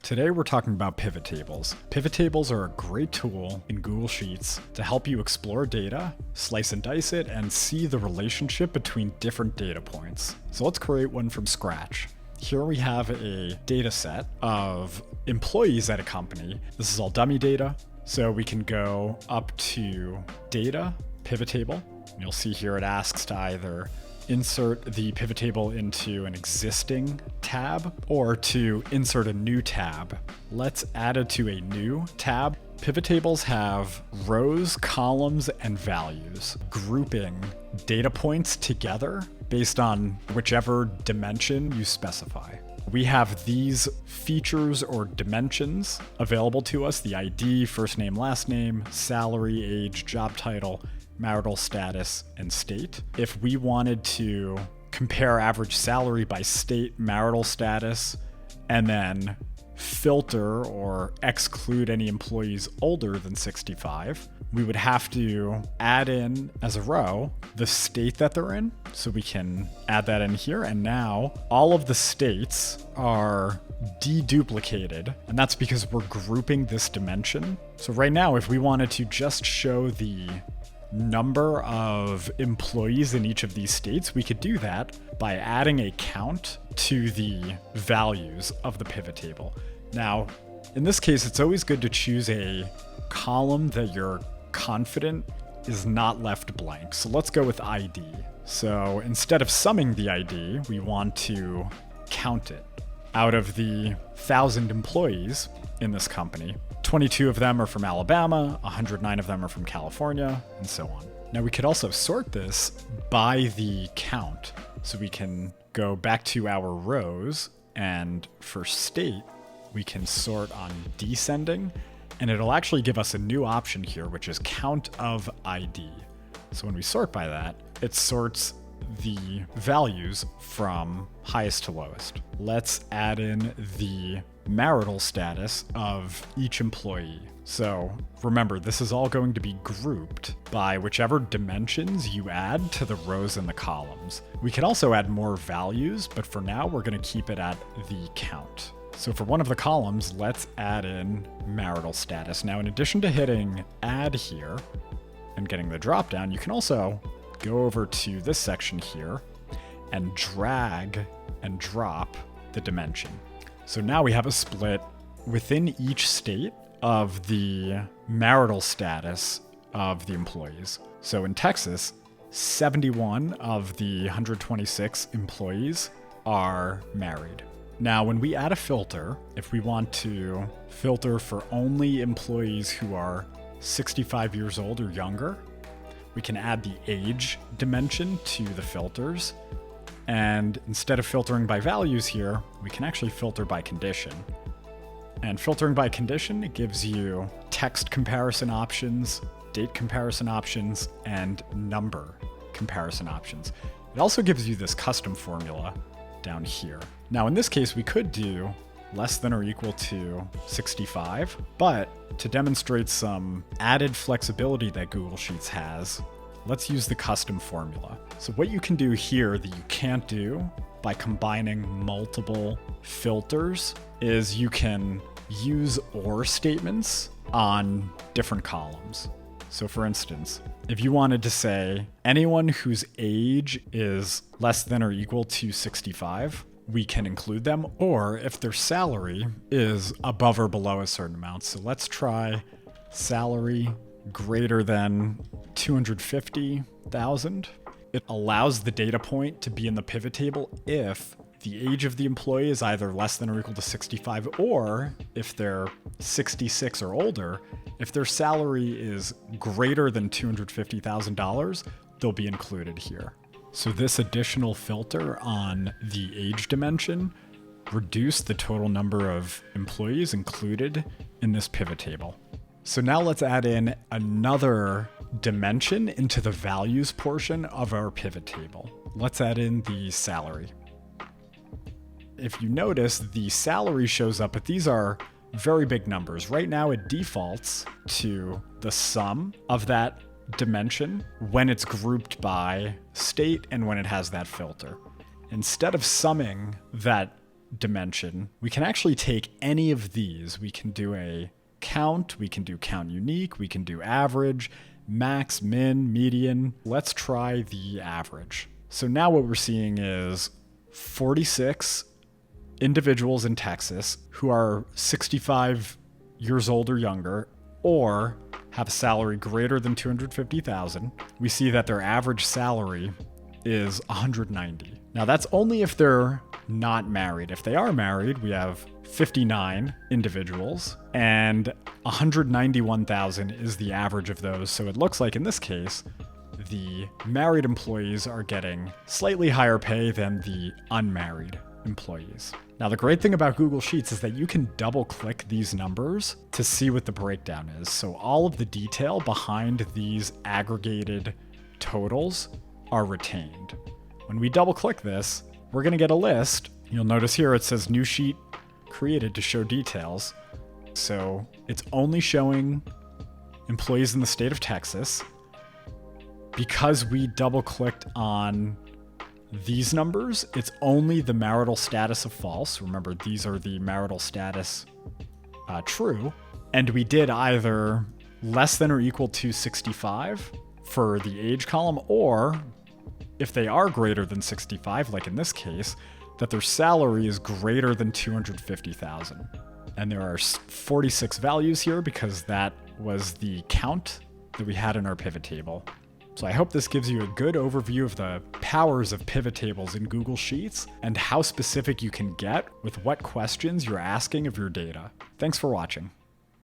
Today we're talking about pivot tables. Pivot tables are a great tool in Google Sheets to help you explore data, slice and dice it, and see the relationship between different data points. So let's create one from scratch. Here we have a data set of employees at a company. This is all dummy data. So we can go up to Data, Pivot Table. And you'll see here it asks to either insert the pivot table into an existing tab or to insert a new tab. Let's add it to a new tab. Pivot tables have rows, columns, and values, grouping data points together based on whichever dimension you specify. We have these features or dimensions available to us: the ID, first name, last name, salary, age, job title, marital status, and state. If we wanted to compare average salary by state, marital status, and then filter or exclude any employees older than 65, we would have to add in as a row the state that they're in. So we can add that in here. And now all of the states are deduplicated. And that's because we're grouping this dimension. So right now, if we wanted to just show the number of employees in each of these states, we could do that by adding a count to the values of the pivot table. Now, in this case, it's always good to choose a column that you're confident is not left blank. So let's go with ID. So instead of summing the ID, we want to count it. Out of the 1,000 employees in this company, 22 of them are from Alabama, 109 of them are from California, and so on. Now we could also sort this by the count. So we can go back to our rows, and for state, we can sort on descending, and it'll actually give us a new option here, which is count of ID. So when we sort by that, it sorts the values from highest to lowest. Let's add in the marital status of each employee. So remember, this is all going to be grouped by whichever dimensions you add to the rows and the columns. We can also add more values, but for now we're going to keep it at the count. So for one of the columns, let's add in marital status. Now, in addition to hitting add here and getting the dropdown, you can also go over to this section here and drag and drop the dimension. So now we have a split within each state of the marital status of the employees. So in Texas, 71 of the 126 employees are married. Now, when we add a filter, if we want to filter for only employees who are 65 years old or younger, we can add the age dimension to the filters. And instead of filtering by values here, we can actually filter by condition. And filtering by condition, it gives you text comparison options, date comparison options, and number comparison options. It also gives you this custom formula down here. Now, in this case, we could do less than or equal to 65, but to demonstrate some added flexibility that Google Sheets has, let's use the custom formula. So what you can do here that you can't do by combining multiple filters is you can use or statements on different columns. So for instance, if you wanted to say anyone whose age is less than or equal to 65, we can include them, or if their salary is above or below a certain amount. So let's try salary greater than 250,000. It allows the data point to be in the pivot table if the age of the employee is either less than or equal to 65, or if they're 66 or older, if their salary is greater than $250,000, they'll be included here. So this additional filter on the age dimension reduced the total number of employees included in this pivot table. So now let's add in another dimension into the values portion of our pivot table. Let's add in the salary. If you notice, the salary shows up, but these are very big numbers. Right now it defaults to the sum of that dimension when it's grouped by state and when it has that filter. Instead of summing that dimension, we can actually take any of these. We can do a count, we can do count unique, we can do average, max, min, median. Let's try the average. So now what we're seeing is 46 individuals in Texas who are 65 years old or younger, or have a salary greater than $250,000. We see that their average salary is $190. Now that's only if they're not married. If they are married, we have 59 individuals, and 191,000 is the average of those. So it looks like in this case, the married employees are getting slightly higher pay than the unmarried employees. Now, the great thing about Google Sheets is that you can double click these numbers to see what the breakdown is. So all of the detail behind these aggregated totals are retained. When we double click this, we're going to get a list. You'll notice here it says new sheet created to show details. So it's only showing employees in the state of Texas. Because we double clicked on these numbers, it's only the marital status of false. Remember, these are the marital status true. And we did either less than or equal to 65 for the age column, or if they are greater than 65, like in this case, that their salary is greater than $250,000. And there are 46 values here because that was the count that we had in our pivot table. So I hope this gives you a good overview of the powers of pivot tables in Google Sheets and how specific you can get with what questions you're asking of your data. Thanks for watching.